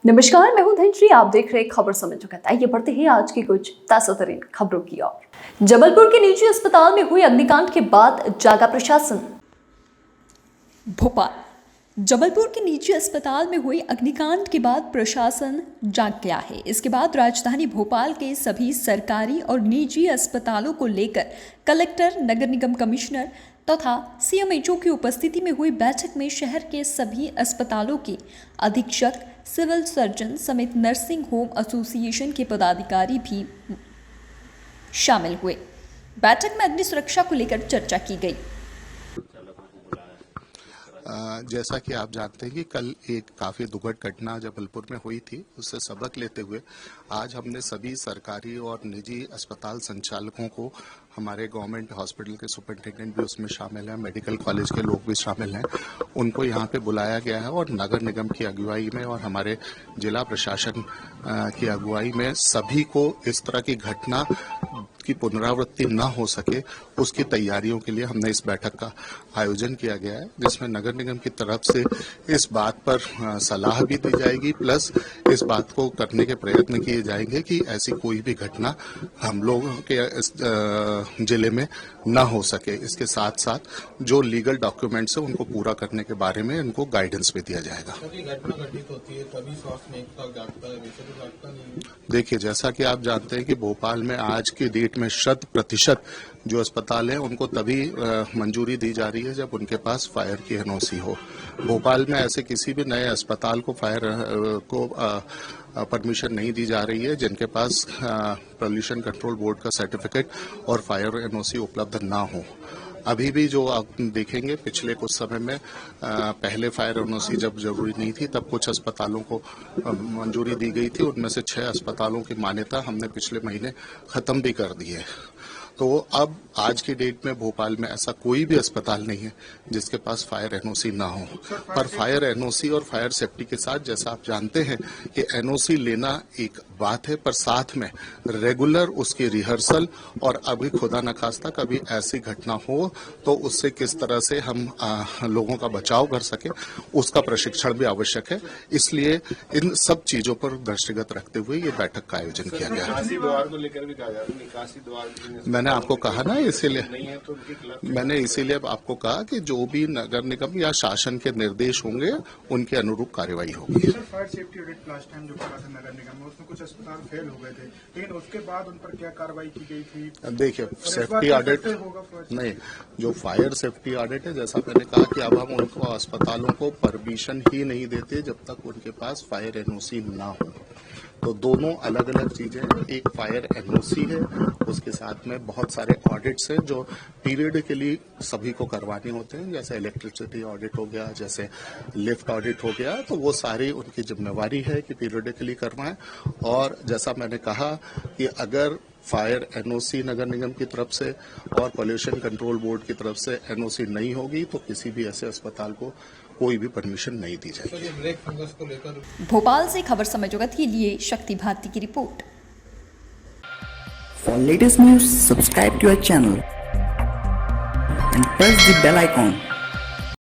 नमस्कार, मैं हूं धनश्री। आप देख रहे खबर समय जो कहता है। ये बढ़ते हैं आज की कुछ ताज़ा-तरीन खबरों की ओर। जबलपुर के निजी अस्पताल में हुए अग्निकांड के बाद जागा प्रशासन। भोपाल जबलपुर के निजी अस्पताल में हुए अग्निकांड के बाद प्रशासन जाग गया है। इसके बाद राजधानी भोपाल के सभी सरकारी और निजी अस्पतालों को लेकर कलेक्टर, नगर निगम कमिश्नर तथा सीएमएचओ की उपस्थिति में हुई बैठक में शहर के सभी अस्पतालों के अधीक्षक, सिविल सर्जन समेत नर्सिंग होम एसोसिएशन के पदाधिकारी भी शामिल हुए। बैठक में अग्नि सुरक्षा को लेकर चर्चा की गई। जैसा कि आप जानते हैं कि कल एक काफ़ी दुखद घटना जबलपुर में हुई थी, उससे सबक लेते हुए आज हमने सभी सरकारी और निजी अस्पताल संचालकों को, हमारे गवर्नमेंट हॉस्पिटल के सुपरिटेंडेंट भी उसमें शामिल हैं, मेडिकल कॉलेज के लोग भी शामिल हैं, उनको यहाँ पे बुलाया गया है और नगर निगम की अगुवाई में और हमारे जिला प्रशासन की अगुवाई में सभी को इस तरह की घटना की पुनरावृत्ति न हो सके उसकी तैयारियों के लिए हमने इस बैठक का आयोजन किया गया है, जिसमें नगर निगम की तरफ से इस बात पर सलाह भी दी जाएगी, प्लस इस बात को करने के प्रयत्न किए जाएंगे कि ऐसी कोई भी घटना हम लोगों के इस जिले में न हो सके। इसके साथ साथ जो लीगल डॉक्यूमेंट्स है उनको पूरा करने के बारे में इनको गाइडेंस भी दिया जाएगा। देखिए, जैसा कि आप जानते हैं कि भोपाल में आज की डेट में 100% जो अस्पताल है उनको तभी मंजूरी दी जा रही है जब उनके पास फायर की एनओसी हो। भोपाल में ऐसे किसी भी नए अस्पताल को फायर को परमिशन नहीं दी जा रही है जिनके पास पॉल्यूशन कंट्रोल बोर्ड का सर्टिफिकेट और फायर एनओसी उपलब्ध ना हो। अभी भी जो आप देखेंगे, पिछले कुछ समय में पहले फायर एनओसी जब जरूरी नहीं थी तब कुछ अस्पतालों को मंजूरी दी गई थी, उनमें से 6 अस्पतालों की मान्यता हमने पिछले महीने खत्म भी कर दी है। तो अब आज की डेट में भोपाल में ऐसा कोई भी अस्पताल नहीं है जिसके पास फायर एनओसी ना हो। पर फायर एनओसी और फायर सेफ्टी के साथ, जैसा आप जानते हैं कि एनओसी लेना एक बात है, पर साथ में रेगुलर उसकी रिहर्सल और अभी खुदा न खास्ता कभी ऐसी घटना हो तो उससे किस तरह से हम लोगों का बचाव कर सके उसका प्रशिक्षण भी आवश्यक है। इसलिए इन सब चीजों पर दृष्टिगत रखते हुए ये बैठक का आयोजन किया गया है। मैंने आपको कहा ना, मैंने इसीलिए आपको कहा कि जो भी नगर निगम या शासन के निर्देश होंगे उनके अनुरूप कार्रवाई होगी। Fire safety audit last time जो करा था नगर निगम में, उसमें कुछ अस्पताल फेल हो गए थे, लेकिन उसके बाद उन पर क्या कार्रवाई की गई थी? देखिए, सेफ्टी ऑडिट नहीं, जो फायर सेफ्टी ऑडिट है, जैसा मैंने कहा कि अब हम उनको अस्पतालों को परमिशन ही नहीं देते जब तक उनके पास फायर एनओसी ना हो। तो दोनों अलग अलग चीजें हैं। एक फायर एनओसी है, उसके साथ में बहुत सारे ऑडिट्स हैं जो पीरियडिकली सभी को करवाने होते हैं, जैसे इलेक्ट्रिसिटी ऑडिट हो गया, जैसे लिफ्ट ऑडिट हो गया। तो वो सारी उनकी जिम्मेवारी है कि पीरियडिकली करवाएं। और जैसा मैंने कहा कि अगर फायर एनओसी नगर निगम की तरफ से और पॉल्यूशन कंट्रोल बोर्ड की तरफ से एनओसी नहीं होगी तो किसी भी ऐसे अस्पताल को कोई भी परमिशन नहीं दी जाएगी। भोपाल से खबर समय जगत के लिए शक्ति भारती की report. For latest news, subscribe to our channel and press the bell icon.